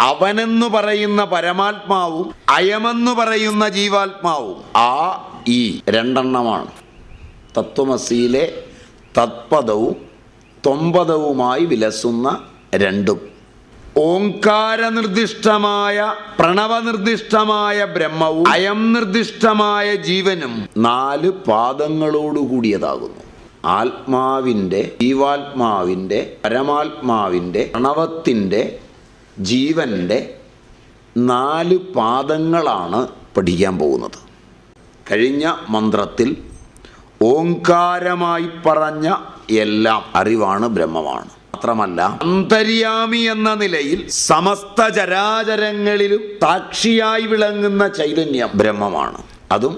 അവനെന്നു പറയുന്ന പരമാത്മാവും അയമെന്നു പറയുന്ന ജീവാത്മാവും ആ ഈ രണ്ടെണ്ണമാണ്. തത്വമസിയിലെ തത്പദവും ത്വംപദവുമായി വിലസുന്ന രണ്ടും. ഓംകാര നിർദ്ദിഷ്ടമായ പ്രണവനിർദ്ദിഷ്ടമായ ബ്രഹ്മവും അയം നിർദ്ദിഷ്ടമായ ജീവനും 4 പാദങ്ങളോടുകൂടിയതാകുന്നു. ആത്മാവിൻ്റെ, ജീവാത്മാവിൻ്റെ, പരമാത്മാവിൻ്റെ, പ്രണവത്തിൻ്റെ, ജീവൻ്റെ 4 പാദങ്ങളാണ് പഠിക്കാൻ പോകുന്നത്. കഴിഞ്ഞ മന്ത്രത്തിൽ ഓംകാരമായി പറഞ്ഞ എല്ലാം അറിവാണ്, ബ്രഹ്മമാണ്. മാത്രമല്ല അന്തര്യാമി എന്ന നിലയിൽ സമസ്ത ചരാചരങ്ങളിലും സാക്ഷിയായി വിളങ്ങുന്ന ചൈതന്യം ബ്രഹ്മമാണ്. അതും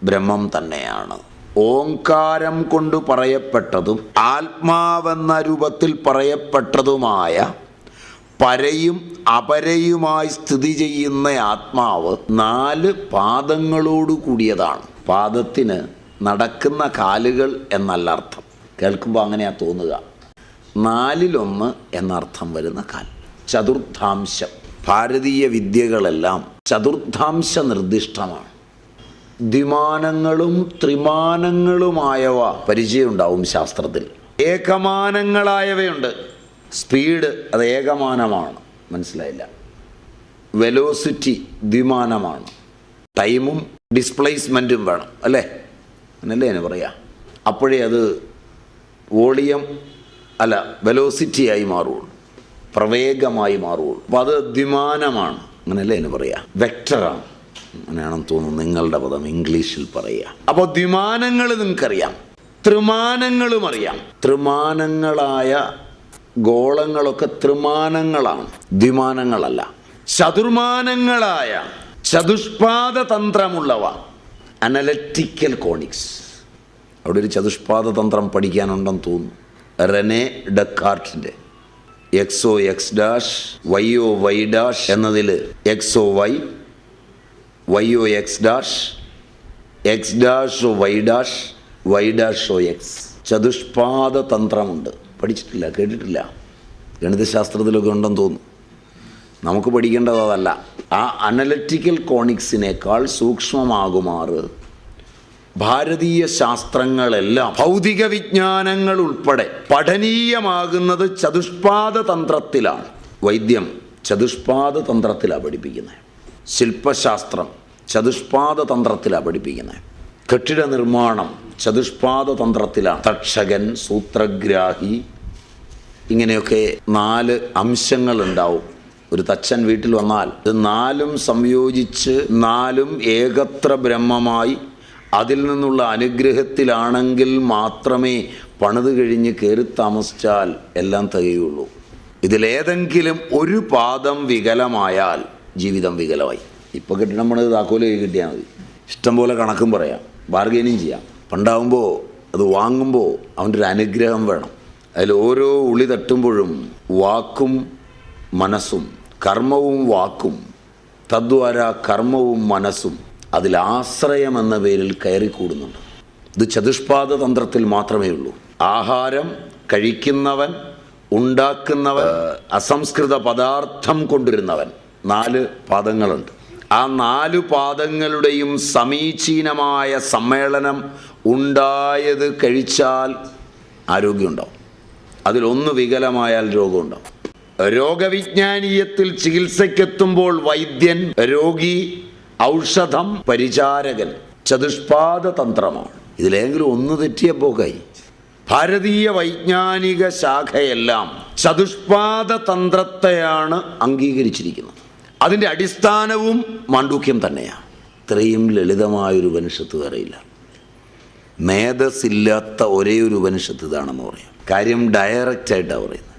ബ്രഹ്മം തന്നെയാണ്. ഓംകാരം കൊണ്ട് പറയപ്പെട്ടതും ആത്മാവെന്ന രൂപത്തിൽ പറയപ്പെട്ടതുമായ പരയും അപരയുമായി സ്ഥിതി ചെയ്യുന്ന ആത്മാവ് 4 പാദങ്ങളോട് കൂടിയതാണ്. പാദത്തിന് നടക്കുന്ന കാലുകൾ എന്നല്ല അർത്ഥം. കേൾക്കുമ്പോൾ അങ്ങനെയാ തോന്നുക. 4-1 എന്നർത്ഥം വരുന്ന കാൽ. ചതുർത്ഥാംശം. ഭാരതീയ വിദ്യകളെല്ലാം ചതുർത്ഥാംശ നിർദ്ദിഷ്ടമാണ്. ദ്വിമാനങ്ങളും ത്രിമാനങ്ങളുമായവ പരിചയമുണ്ടാവും ശാസ്ത്രത്തിൽ. ഏകമാനങ്ങളായവയുണ്ട്. സ്പീഡ് അത് ഏകമാനമാണ്, മനസ്സിലായില്ല. വെലോസിറ്റി ദ്വിമാനമാണ്. ടൈമും ഡിസ്പ്ലേസ്മെൻറ്റും വേണം, അല്ലേ? അങ്ങനല്ലേ അതിന് പറയാം. അപ്പോഴേ അത് വോളിയം അല്ല വെലോസിറ്റിയായി മാറുള്ളൂ, പ്രവേഗമായി മാറുള്ളൂ. അപ്പോൾ അത് ദ്വിമാനമാണ്, അങ്ങനല്ലേ അതിന് പറയാം. വെക്ടറാണ്, അങ്ങനെയാണെന്ന് തോന്നുന്നു നിങ്ങളുടെ പദം ഇംഗ്ലീഷിൽ പറയുക. അപ്പോൾ ദ്വിമാനങ്ങൾ നിങ്ങൾക്കറിയാം, ത്രിമാനങ്ങളും അറിയാം. ത്രിമാനങ്ങളായ ഗോളങ്ങളൊക്കെ ത്രിമാനങ്ങളാണ്, ദ്വിമാനങ്ങളല്ല. ചതുർമാനങ്ങളായ ചതുഷ്പാദ തന്ത്രമുള്ളവ അനലറ്റിക്കൽ കോണിക്സ്. അവിടെ ഒരു ചതുഷ്പാദ തന്ത്രം പഠിക്കാനുണ്ടെന്ന് തോന്നുന്നു. റെനെ ഡെക്കാർട്ടിൻ്റെ എക്സോ എക്സ് ഡാഷ് വൈയോ വൈ ഡാഷ് എന്നതിൽ എക്സോ വൈ, വൈയോ എക്സ് ഡാഷ്, എക്സ് ഡാഷോ വൈ ഡാഷ്, വൈ ഡാഷോ എക്സ്. ചതുഷ്പാദ തന്ത്രമുണ്ട്. പഠിച്ചിട്ടില്ല, കേട്ടിട്ടില്ല. ഗണിതശാസ്ത്രത്തിലൊക്കെ ഉണ്ടെന്ന് തോന്നുന്നു. നമുക്ക് പഠിക്കേണ്ടത് അതല്ല. ആ അനലറ്റിക്കൽ കോണിക്സിനേക്കാൾ സൂക്ഷ്മമാകുമാറ് ഭാരതീയ ശാസ്ത്രങ്ങളെല്ലാം ഭൗതിക വിജ്ഞാനങ്ങൾ ഉൾപ്പെടെ പഠനീയമാകുന്നത് ചതുഷ്പാദ തന്ത്രത്തിലാണ്. വൈദ്യം ചതുഷ്പാദ തന്ത്രത്തിലാണ് പഠിപ്പിക്കുന്നത്. ശില്പശാസ്ത്രം ചതുഷ്പാദ തന്ത്രത്തിലാണ് പഠിപ്പിക്കുന്നത്. കെട്ടിട നിർമ്മാണം ചതുഷ്പാദ തന്ത്രത്തിലാണ്. തക്ഷകൻ, സൂത്രഗ്രാഹി, ഇങ്ങനെയൊക്കെ 4 അംശങ്ങളുണ്ടാവും. ഒരു തച്ചൻ വീട്ടിൽ വന്നാൽ ഇത് 4ഉം സംയോജിച്ച് 4ഉം ഏകത്ര ബ്രഹ്മമായി അതിൽ നിന്നുള്ള അനുഗ്രഹത്തിലാണെങ്കിൽ മാത്രമേ പണിത് കഴിഞ്ഞ് കയറി താമസിച്ചാൽ എല്ലാം തികയുള്ളൂ. ഇതിലേതെങ്കിലും ഒരു പാദം വികലമായാൽ ജീവിതം വികലമായി. ഇപ്പോൾ കെട്ടിടം പണിത് താക്കോല് കിട്ടിയാൽ മതി. ഇഷ്ടം പോലെ കണക്കും പറയാം, ബാർഗൈനിങ് ചെയ്യാം. പണ്ടാവുമ്പോൾ അത് വാങ്ങുമ്പോൾ അവൻ്റെ ഒരു അനുഗ്രഹം വേണം. അതിൽ ഓരോ ഉളി തട്ടുമ്പോഴും വാക്കും മനസ്സും, കർമ്മവും വാക്കും, തദ്വാര കർമ്മവും മനസ്സും അതിൽ ആശ്രയം എന്ന പേരിൽ കയറിക്കൂടുന്നുണ്ട്. ഇത് ചതുഷ്പാദ തന്ത്രത്തിൽ മാത്രമേ ഉള്ളൂ. ആഹാരം കഴിക്കുന്നവൻ, ഉണ്ടാക്കുന്നവൻ, അസംസ്കൃത പദാർത്ഥം കൊണ്ടുവരുന്നവൻ, 4 പാദങ്ങളുണ്ട്. ആ 4 പാദങ്ങളുടെയും സമീചീനമായ സമ്മേളനം ഉണ്ടായത് കഴിച്ചാൽ ആരോഗ്യമുണ്ടാവും. അതിലൊന്ന് വികലമായാൽ രോഗമുണ്ടാവും. രോഗവിജ്ഞാനീയത്തിൽ ചികിത്സയ്ക്കെത്തുമ്പോൾ വൈദ്യൻ, രോഗി, ഔഷധം, പരിചാരകൻ ചതുഷ്പാദ തന്ത്രമാണ്. ഇതിലേതെങ്കിലും ഒന്ന് തെറ്റിയ പോകായി. ഭാരതീയ വൈജ്ഞാനിക ശാഖയെല്ലാം ചതുഷ്പാദ തന്ത്രത്തെയാണ് അംഗീകരിച്ചിരിക്കുന്നത്. അതിൻ്റെ അടിസ്ഥാനവും മാണ്ഡൂക്യം തന്നെയാണ്. ഇത്രയും ലളിതമായൊരു ഉപനിഷത്ത് വേറെയില്ല. മേധസ്സില്ലാത്ത ഒരേ ഒരു ഉപനിഷത്ത് ഇതാണെന്ന് പറയാം. കാര്യം ഡയറക്റ്റായിട്ടാണ് പറയുന്നത്.